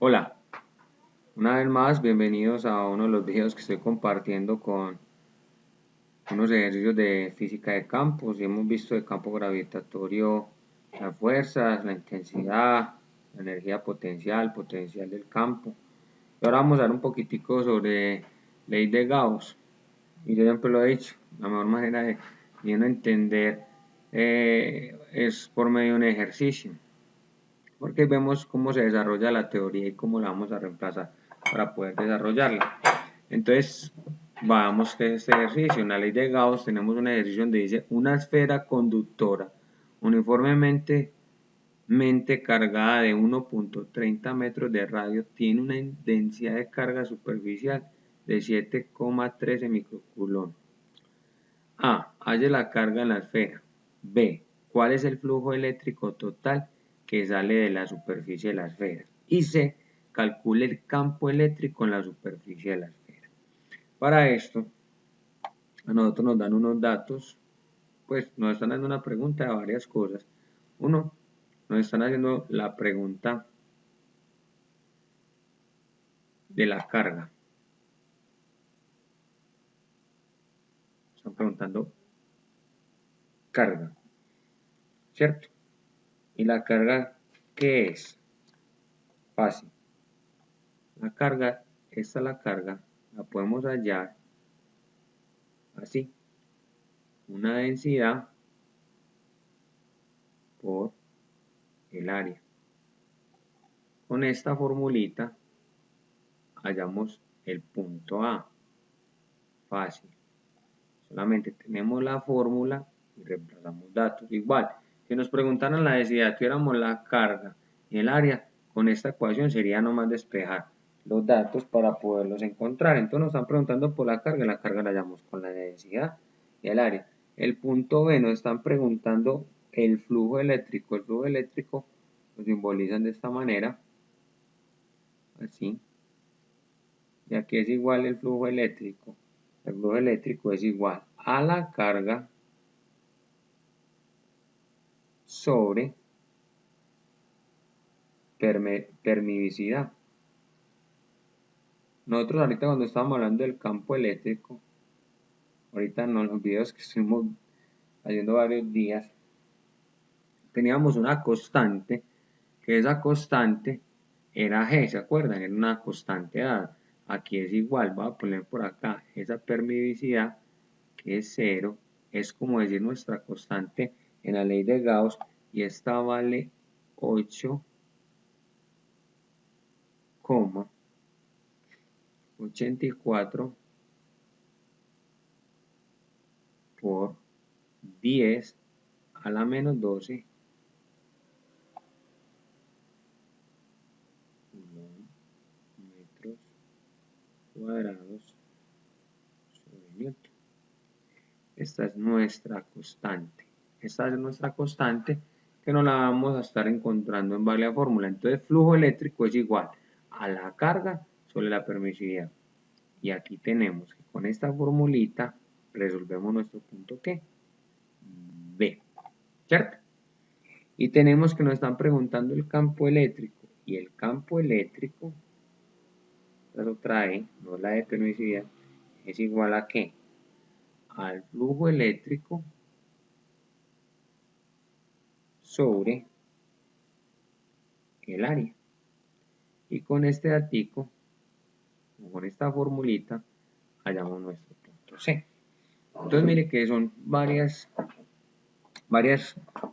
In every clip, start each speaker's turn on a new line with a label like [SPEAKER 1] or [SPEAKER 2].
[SPEAKER 1] Hola, una vez más bienvenidos a uno de los videos que estoy compartiendo con unos ejercicios de física de campos. Y hemos visto el campo gravitatorio, las fuerzas, la intensidad, la energía potencial, potencial del campo. Y ahora vamos a ver un poquitico sobre ley de Gauss. Y yo siempre lo he dicho, la mejor manera de uno entender es por medio de un ejercicio, porque vemos cómo se desarrolla la teoría y cómo la vamos a reemplazar para poder desarrollarla. Entonces, vamos a este ejercicio. En la ley de Gauss tenemos un ejercicio donde dice una esfera conductora uniformemente cargada de 1.30 metros de radio tiene una densidad de carga superficial de 7,13 microcoulomb. A. Halle la carga en la esfera. B. ¿Cuál es el flujo eléctrico total que sale de la superficie de la esfera? Y C. Calcule el campo eléctrico en la superficie de la esfera. Para esto, a nosotros nos dan unos datos, pues nos están dando una pregunta de varias cosas. Uno, nos están haciendo la pregunta de la carga. Están preguntando carga, ¿cierto? ¿Y la carga qué es? Fácil. La carga, esta es la carga, la podemos hallar así. Una densidad por el área. Con esta formulita hallamos el punto A. Fácil. Solamente tenemos la fórmula y reemplazamos datos. Igual, si nos preguntaran la densidad, tuviéramos la carga y el área, con esta ecuación sería nomás despejar los datos para poderlos encontrar. Entonces nos están preguntando por la carga la hallamos con la densidad y el área. El punto B nos están preguntando el flujo eléctrico. El flujo eléctrico lo simbolizan de esta manera, así. Y aquí es igual el flujo eléctrico. El flujo eléctrico es igual a la carga sobre permisividad. Nosotros ahorita cuando estábamos hablando del campo eléctrico, ahorita en los videos que estuvimos haciendo varios días, teníamos una constante, que esa constante era G, ¿se acuerdan? Era una constante dada. Aquí es igual, voy a poner por acá esa permisividad, que es 0, es como decir nuestra constante en la ley de Gauss, y esta vale 8,84 por 10 a la menos 12 metros cuadrados sobre Newton. Esta es nuestra constante. Esta es nuestra constante que nos la vamos a estar encontrando en varias fórmulas. Entonces, flujo eléctrico es igual a la carga sobre la permisividad. Y aquí tenemos que con esta formulita resolvemos nuestro punto ¿qué? B. ¿Cierto? Y tenemos que nos están preguntando el campo eléctrico. Y el campo eléctrico, esta es otra E, no la de permisividad, es igual a ¿qué? Al flujo eléctrico sobre el área. Y con este datico, con esta formulita, hallamos nuestro punto C. Entonces mire que son varias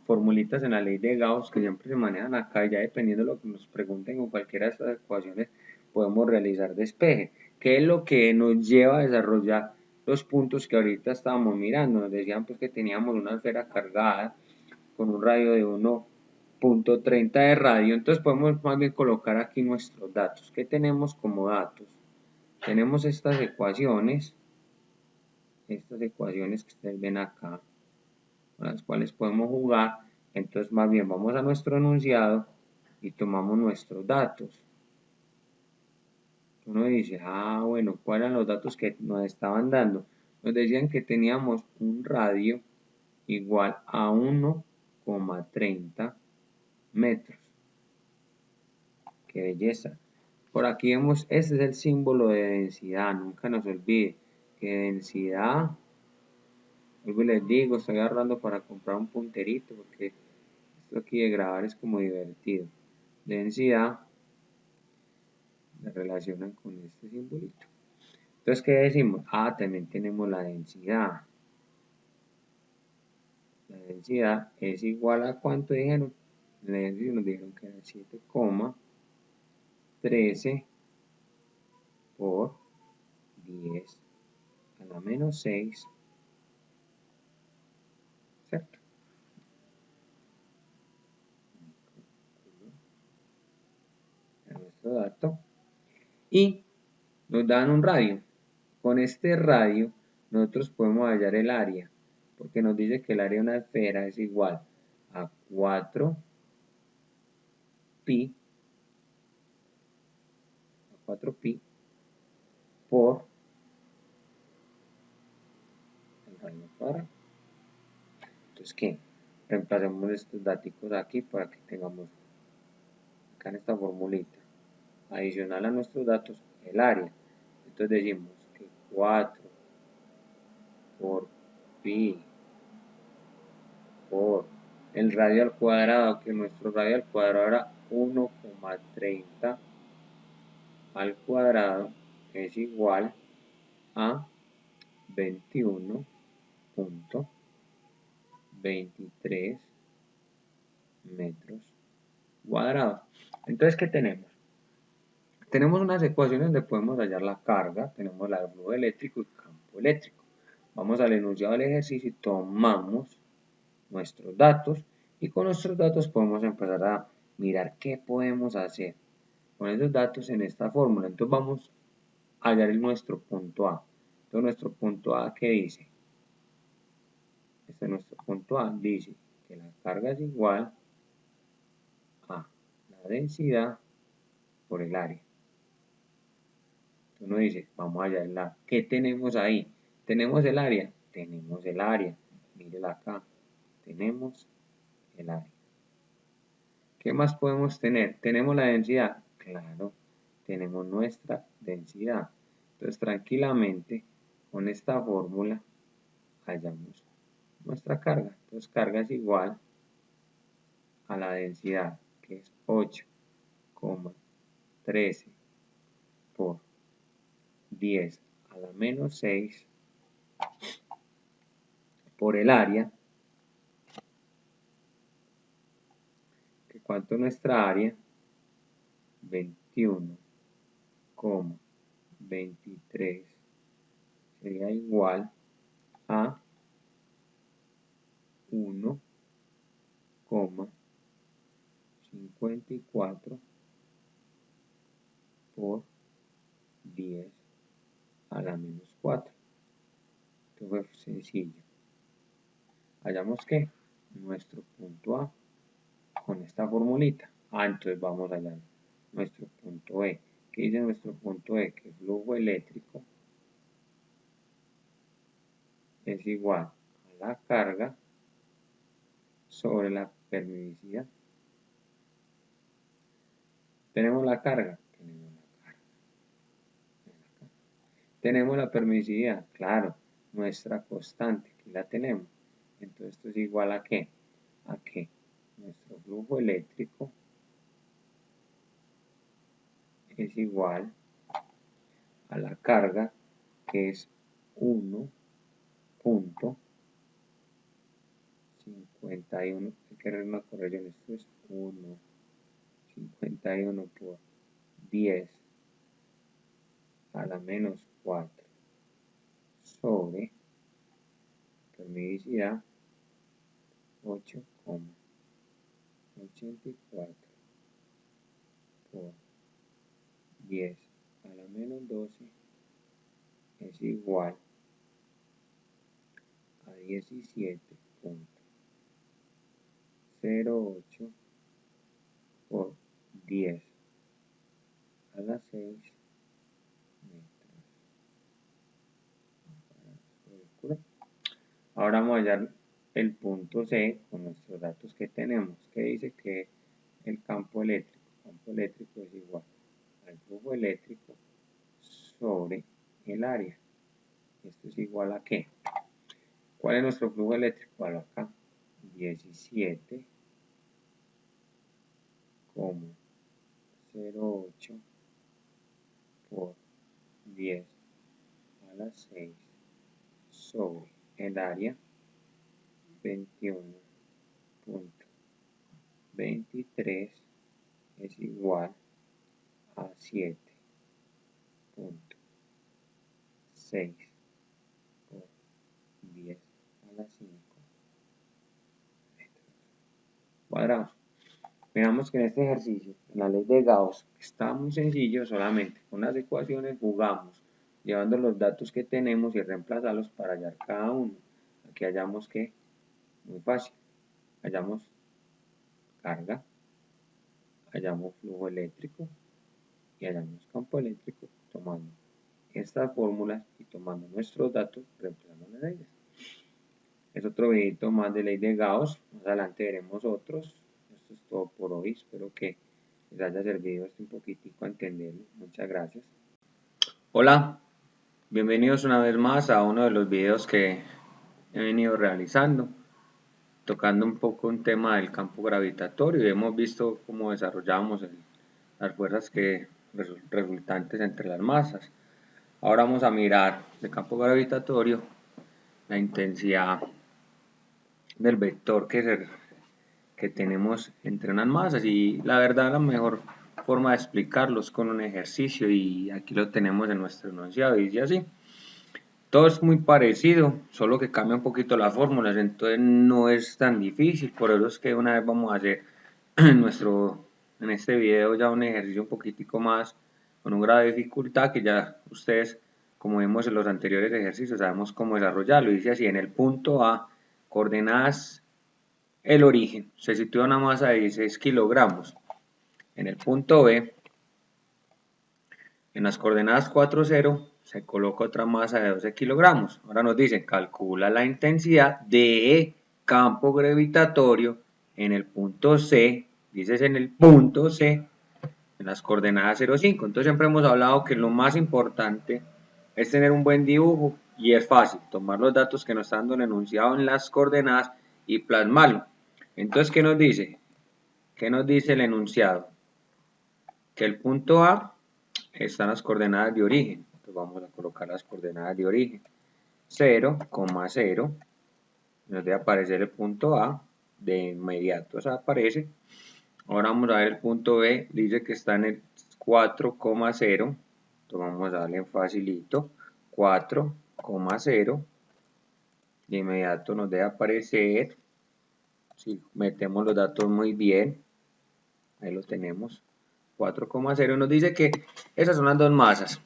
[SPEAKER 1] formulitas en la ley de Gauss que siempre se manejan acá, y ya dependiendo de lo que nos pregunten o cualquiera de estas ecuaciones podemos realizar despeje. ¿Qué es lo que nos lleva a desarrollar los puntos que ahorita estábamos mirando? Nos decían pues que teníamos una esfera cargada con un radio de 1.30 de radio. Entonces podemos más bien colocar aquí nuestros datos. ¿Qué tenemos como datos? Tenemos estas ecuaciones que ustedes ven acá, con las cuales podemos jugar. Entonces más bien vamos a nuestro enunciado y tomamos nuestros datos. Uno dice, bueno, ¿cuáles eran los datos que nos estaban dando? Nos decían que teníamos un radio igual a 1,30 metros. Qué belleza. Por aquí vemos, este es el símbolo de densidad, nunca nos olvide que densidad, vuelvo y les digo, estoy agarrando para comprar un punterito porque esto aquí de grabar es como divertido. Densidad se relacionan con este simbolito. Entonces, ¿qué decimos? Ah, también tenemos la densidad. La densidad es igual a ¿cuánto dijeron? La densidad nos dijeron que era 7,13 por 10 a la menos 6, ¿cierto? Nuestro dato. Y nos dan un radio. Con este radio nosotros podemos hallar el área, porque nos dice que el área de una esfera es igual a 4pi, por el radio cuadrado. Entonces, ¿qué? Reemplacemos estos datos aquí para que tengamos acá en esta formulita, adicional a nuestros datos, el área. Entonces decimos que 4 por pi por el radio al cuadrado, que nuestro radio al cuadrado era 1,30 al cuadrado, es igual a 21,23 metros cuadrados. Entonces, ¿qué tenemos? Tenemos unas ecuaciones donde podemos hallar la carga, tenemos la de flujo eléctrico y campo eléctrico. Vamos al enunciado del ejercicio y tomamos nuestros datos y con nuestros datos podemos empezar a mirar qué podemos hacer con esos datos en esta fórmula. Entonces vamos a hallar nuestro punto A. Entonces nuestro punto A, ¿qué dice? Este es nuestro punto A, dice que la carga es igual a la densidad por el área. Entonces uno dice, vamos a hallar el área. ¿Qué tenemos ahí? ¿Tenemos el área? Tenemos el área. Mírela acá. Tenemos el área. ¿Qué más podemos tener? ¿Tenemos la densidad? Claro, tenemos nuestra densidad. Entonces, tranquilamente, con esta fórmula, hallamos nuestra carga. Entonces, carga es igual a la densidad, que es 8,13 por 10 a la menos 6 por el área, que ¿cuánto es nuestra área? 21,23 sería igual a 1,54 por 10 a la menos 4. Esto fue sencillo. Hallamos que nuestro punto A con esta formulita. Entonces vamos a hallar nuestro punto E. ¿Qué dice nuestro punto E? Que el flujo eléctrico es igual a la carga sobre la permisividad. ¿Tenemos la carga? Tenemos la carga. ¿Tenemos la permisividad? Claro, nuestra constante, aquí la tenemos. Entonces esto es igual a ¿qué? A que nuestro flujo eléctrico es igual a la carga, que es 1,51. Hay que hacer una corrección. Esto es 1,51 por 10 a la menos 4 sobre permisividad 8,84 por 10 a la menos 12 es igual a 17,08 por 10 a la 6 metros. Ahora vamos a hallar el punto C con nuestros datos que tenemos, que dice que el campo eléctrico es igual al flujo el área. Esto es igual a ¿qué? ¿Cuál es nuestro flujo eléctrico? Acá 17,08 por 10 a la 6 sobre el área 21,23 es igual a 7,6 por 10 a la 5 metros cuadrados. Veamos que en este ejercicio, en la ley de Gauss, está muy sencillo, solamente con las ecuaciones jugamos, llevando los datos que tenemos y reemplazarlos para hallar cada uno. Aquí hallamos que, muy fácil, hallamos carga, hallamos flujo eléctrico y hallamos campo eléctrico tomando estas fórmulas y tomando nuestros datos, reemplazando en ellas. Es otro videito más de ley de Gauss, más adelante veremos otros. Esto es todo por hoy, espero que les haya servido un poquitico a entenderlo. Muchas gracias. Hola, bienvenidos una vez más a uno de los videos que he venido realizando, tocando un poco un tema del campo gravitatorio, y hemos visto cómo desarrollamos las fuerzas resultantes entre las masas. Ahora vamos a mirar el campo gravitatorio, la intensidad del vector que tenemos entre unas masas, y la verdad la mejor forma de explicarlo es con un ejercicio, y aquí lo tenemos en nuestro enunciado y dice así. Todo es muy parecido, solo que cambia un poquito las fórmulas, entonces no es tan difícil. Por eso es que una vez vamos a hacer en este video ya un ejercicio un poquitico más con un grado de dificultad, que ya ustedes, como vimos en los anteriores ejercicios, sabemos cómo desarrollarlo. Dice así: en el punto A, coordenadas el origen, se sitúa una masa de 16 kilogramos. En el punto B, en las coordenadas 4, 0, se coloca otra masa de 12 kilogramos. Ahora nos dicen, calcula la intensidad de campo gravitatorio en el punto C, dices en el punto C, en las coordenadas 0, 5. Entonces siempre hemos hablado que lo más importante es tener un buen dibujo, y es fácil tomar los datos que nos están dando el enunciado en las coordenadas y plasmarlo. Entonces, ¿qué nos dice? ¿Qué nos dice el enunciado? Que el punto A están las coordenadas de origen. Entonces vamos a colocar las coordenadas de origen. 0,0. Nos debe aparecer el punto A. De inmediato se aparece. Ahora vamos a ver el punto B. Dice que está en el 4,0. Entonces vamos a darle en facilito. 4,0. De inmediato nos debe aparecer. Si metemos los datos muy bien, ahí lo tenemos. 4,0 nos dice que esas son las dos masas.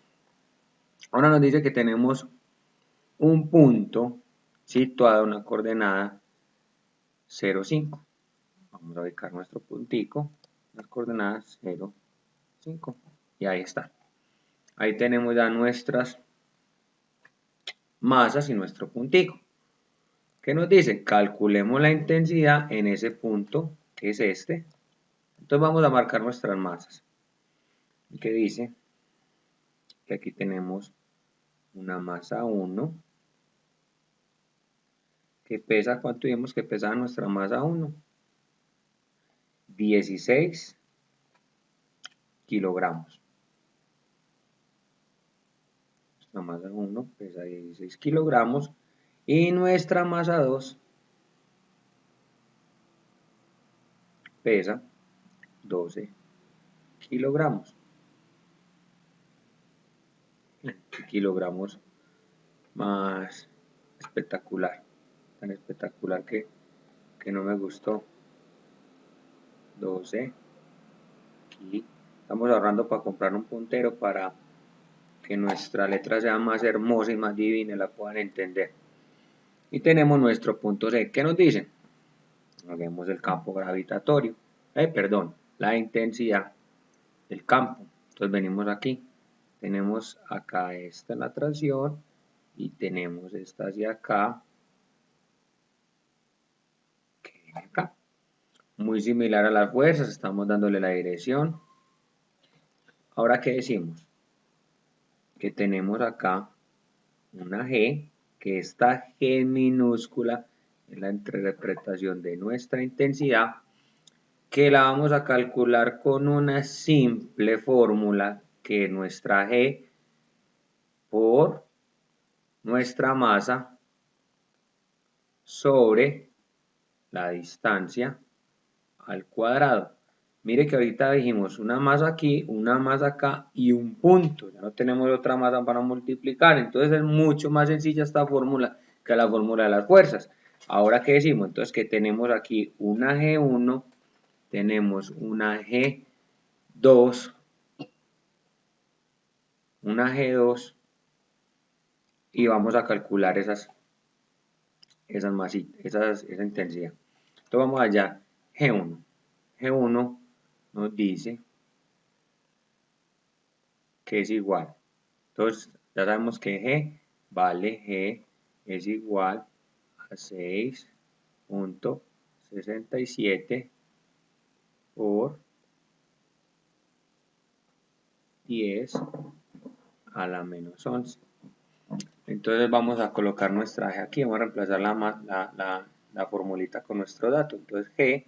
[SPEAKER 1] Ahora nos dice que tenemos un punto situado en una coordenada 0,5. Vamos a ubicar nuestro puntico, las coordenadas 0,5. Y ahí está. Ahí tenemos ya nuestras masas y nuestro puntico. ¿Qué nos dice? Calculemos la intensidad en ese punto, que es este. Entonces vamos a marcar nuestras masas. ¿Qué dice? Que aquí tenemos una masa 1 que pesa, ¿cuánto vimos que pesaba nuestra masa 1? 16 kilogramos. Nuestra masa 1 pesa 16 kilogramos y nuestra masa 2 pesa 12 kilogramos. Kilogramos más espectacular, tan espectacular que no me gustó. 12. Aquí estamos ahorrando para comprar un puntero para que nuestra letra sea más hermosa y más divina y la puedan entender. Y tenemos nuestro punto C. ¿Qué nos dicen? Vemos el campo gravitatorio, perdón, la intensidad del campo. Entonces venimos aquí, tenemos acá esta en la atracción y tenemos esta hacia acá, que viene acá. Muy similar a las fuerzas, estamos dándole la dirección. Ahora, ¿qué decimos? Que tenemos acá una G, que esta G minúscula es la interpretación de nuestra intensidad, que la vamos a calcular con una simple fórmula, que nuestra G por nuestra masa sobre la distancia al cuadrado. Mire que ahorita dijimos una masa aquí, una masa acá y un punto. Ya no tenemos otra masa para multiplicar. Entonces es mucho más sencilla esta fórmula que la fórmula de las fuerzas. Ahora, ¿qué decimos? Entonces que tenemos aquí una G1, tenemos una G2, y vamos a calcular esa intensidad. Entonces vamos allá, G1. G1 nos dice que es igual. Entonces ya sabemos que G es igual a 6.67 por 10 a la menos 11. Entonces vamos a colocar nuestra G aquí, vamos a reemplazar la formulita con nuestro dato. Entonces G,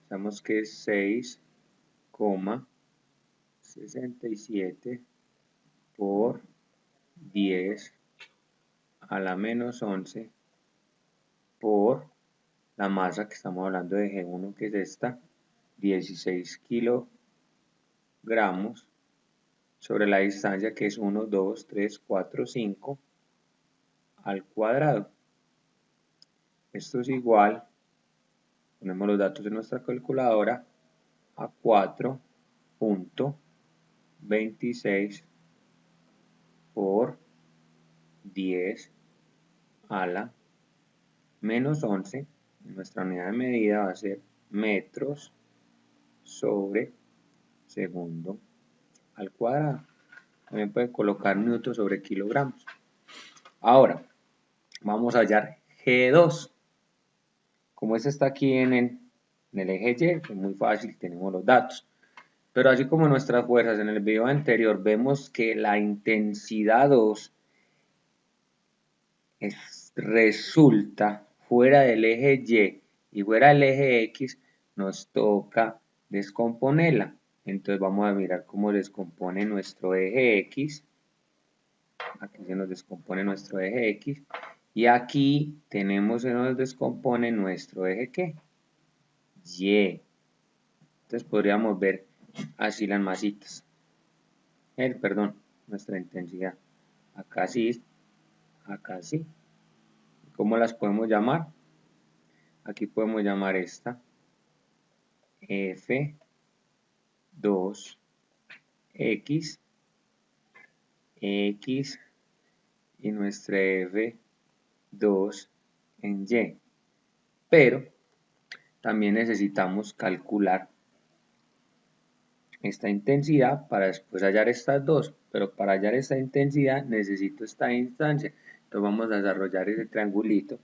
[SPEAKER 1] sabemos que es 6.67 por 10 a la menos 11 por la masa que estamos hablando de G1, que es esta, 16 kilogramos, sobre la distancia que es 1, 2, 3, 4, 5 al cuadrado. Esto es igual, ponemos los datos de nuestra calculadora, a 4.26 por 10 a la menos 11. Nuestra unidad de medida va a ser metros sobre segundo al cuadrado. También puede colocar newton sobre kilogramos. Ahora, vamos a hallar G2. Como este está aquí en el eje Y, es muy fácil, tenemos los datos. Pero así como nuestras fuerzas en el video anterior, vemos que la intensidad 2 resulta fuera del eje Y fuera del eje X, nos toca descomponerla. Entonces vamos a mirar cómo descompone nuestro eje X. Aquí se nos descompone nuestro eje X. Y aquí se nos descompone nuestro eje ¿qué? Y. Entonces podríamos ver así las masitas. Perdón, nuestra intensidad. Acá sí, acá sí. ¿Cómo las podemos llamar? Aquí podemos llamar esta F2X, X y nuestra F2 en Y. Pero también necesitamos calcular esta intensidad para después hallar estas dos, pero para hallar esta intensidad necesito esta distancia. Entonces vamos a desarrollar ese triangulito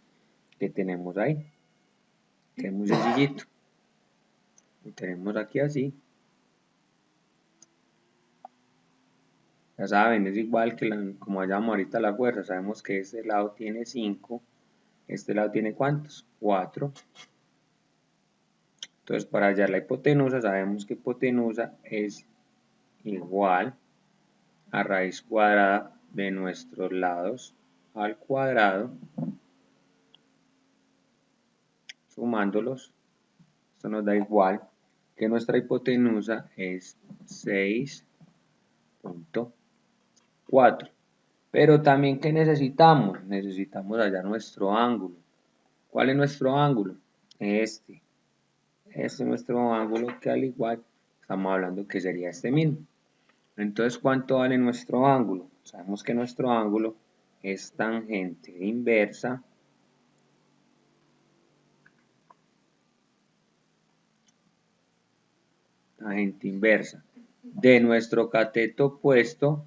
[SPEAKER 1] que tenemos ahí, que es muy sencillito. Lo tenemos aquí así. Ya saben, es igual que como hallamos ahorita la fuerza. Sabemos que este lado tiene 5, este lado tiene ¿cuántos? 4. Entonces para hallar la hipotenusa, sabemos que hipotenusa es igual a raíz cuadrada de nuestros lados al cuadrado, sumándolos. Esto nos da igual que nuestra hipotenusa es 6.4. Pero también, ¿qué necesitamos? Necesitamos hallar nuestro ángulo. ¿Cuál es nuestro ángulo? Este es nuestro ángulo, que al igual estamos hablando que sería este mismo. Entonces, ¿cuánto vale nuestro ángulo? Sabemos que nuestro ángulo es tangente inversa de nuestro cateto opuesto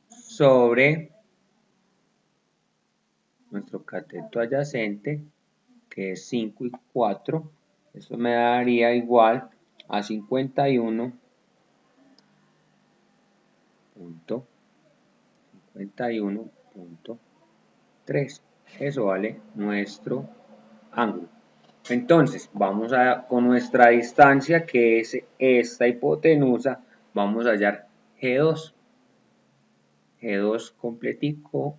[SPEAKER 1] sobre nuestro cateto adyacente, que es 5 y 4. Esto me daría igual a 51.51 1.3. Eso vale nuestro ángulo. Entonces, vamos con nuestra distancia, que es esta hipotenusa, vamos a hallar G2. G2 completico.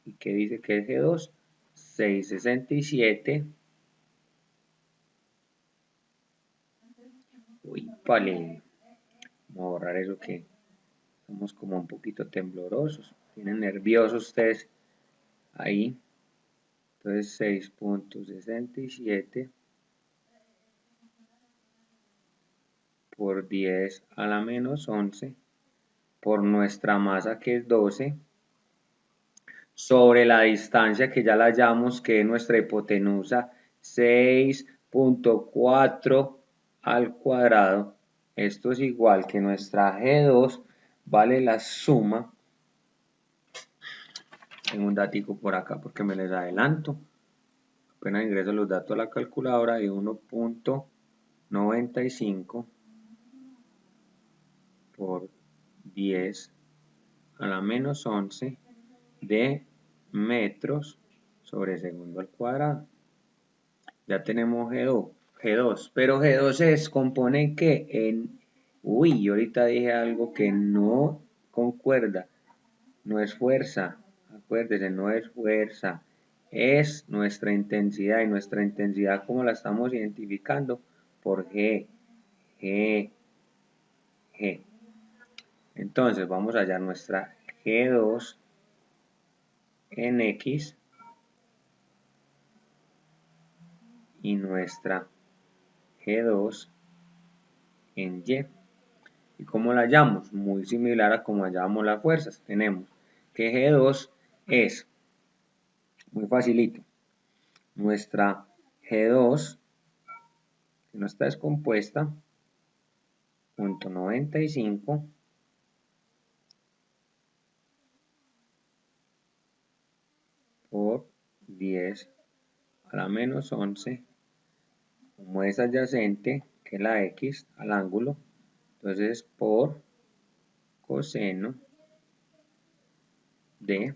[SPEAKER 1] ¿Y qué dice que es G2? 667. Uy, vale. Vamos a borrar eso que somos como un poquito temblorosos. Tienen nerviosos ustedes ahí. Entonces 6.67 por 10 a la menos 11 por nuestra masa, que es 12, sobre la distancia que ya la hallamos, que es nuestra hipotenusa, 6.4 al cuadrado. Esto es igual que nuestra G2 vale la suma. Tengo un datico por acá porque me les adelanto. Apenas ingreso los datos a la calculadora, de 1.95 por 10 a la menos 11 de metros sobre segundo al cuadrado. Ya tenemos G2, pero G2 se descompone que en... Uy, ahorita dije algo que no concuerda, no es fuerza, acuérdense, no es fuerza, es nuestra intensidad, y nuestra intensidad, ¿cómo la estamos identificando? Por G. Entonces vamos a hallar nuestra G2 en X y nuestra G2 en Y. ¿Y cómo la hallamos? Muy similar a como hallamos las fuerzas. Tenemos que G2 es, muy facilito, nuestra G2, que no está descompuesta, 0.95 por 10 a la menos 11, como es adyacente, que la X al ángulo, entonces por coseno de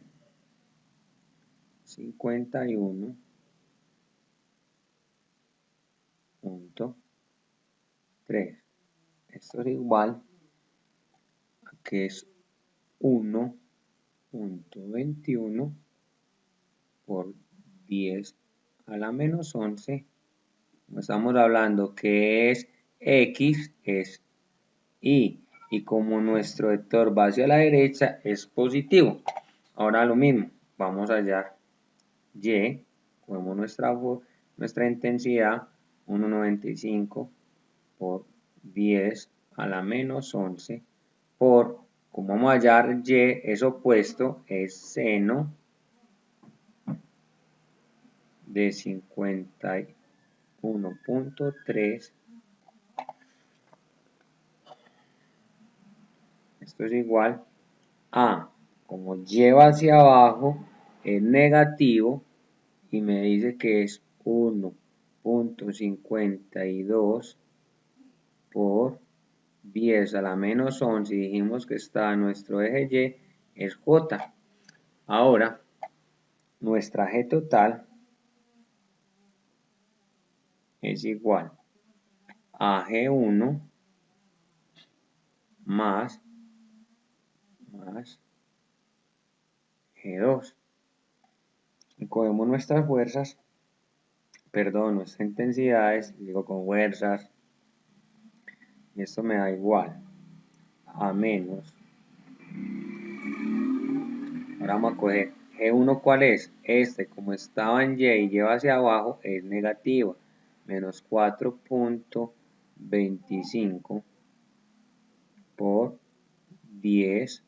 [SPEAKER 1] 51.3. Esto es igual a que es 1.21 por 10 a la menos 11. Como estamos hablando que es X, es Y. Y como nuestro vector va hacia la derecha, es positivo. Ahora lo mismo, vamos a hallar Y, como nuestra intensidad, 1.95 por 10 a la menos 11 por, como vamos a hallar Y es opuesto, es seno de 51.3. Esto es igual a, como lleva hacia abajo, es negativo y me dice que es 1.52 por 10 a la menos 11. Y dijimos que está nuestro eje Y, es J. Ahora, nuestra G total es igual a G1 más G2. Y cogemos nuestras fuerzas, perdón, nuestras intensidades, digo con fuerzas, y esto me da igual a menos. Ahora vamos a coger G1, ¿cuál es? Este, como estaba en Y y lleva hacia abajo, es negativa, menos 4.25 por 10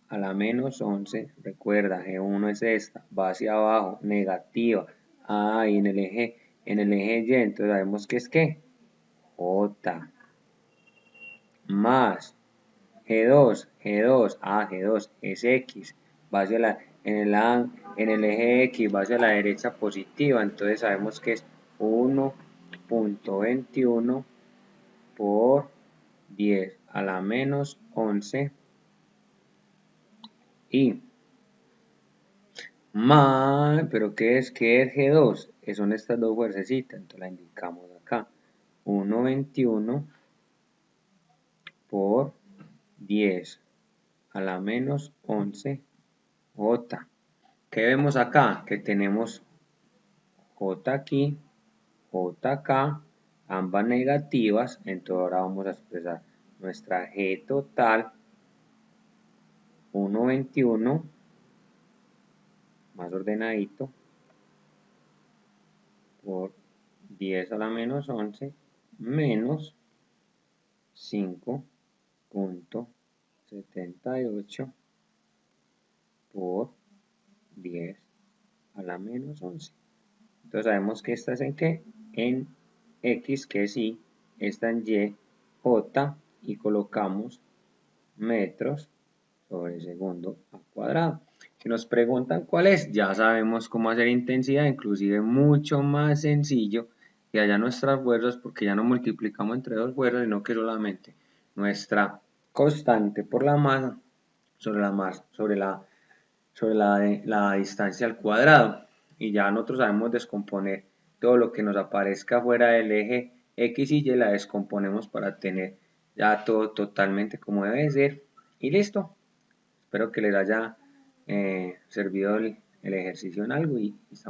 [SPEAKER 1] a la menos 11. Recuerda, G1 es esta, va hacia abajo, negativa. Y en el eje Y, entonces sabemos que es ¿qué? J más G2, G2 es X, va hacia en el eje X va hacia la derecha positiva, entonces sabemos que es 1.21 por 10 a la menos 11 Y más, pero ¿qué es? ¿Qué es G2? Son estas dos fuercecitas, entonces la indicamos acá. 1,21 por 10 a la menos 11 J. ¿Qué vemos acá? Que tenemos J aquí, J acá, ambas negativas, entonces ahora vamos a expresar nuestra G total, 1,21, más ordenadito, por 10 a la menos 11, menos 5,78 por 10 a la menos 11. Entonces sabemos que esta es en qué, en X, que es Y, esta en Y, J, y colocamos metros sobre segundo al cuadrado. Si nos preguntan cuál es, ya sabemos cómo hacer intensidad, inclusive mucho más sencillo que haya nuestras fuerzas, porque ya no multiplicamos entre dos fuerzas, sino que solamente nuestra constante por la masa sobre la distancia al cuadrado. Y ya nosotros sabemos descomponer todo lo que nos aparezca fuera del eje X y Y, la descomponemos para tener ya todo totalmente como debe ser. Y listo. Espero que les haya servido el ejercicio en algo y estamos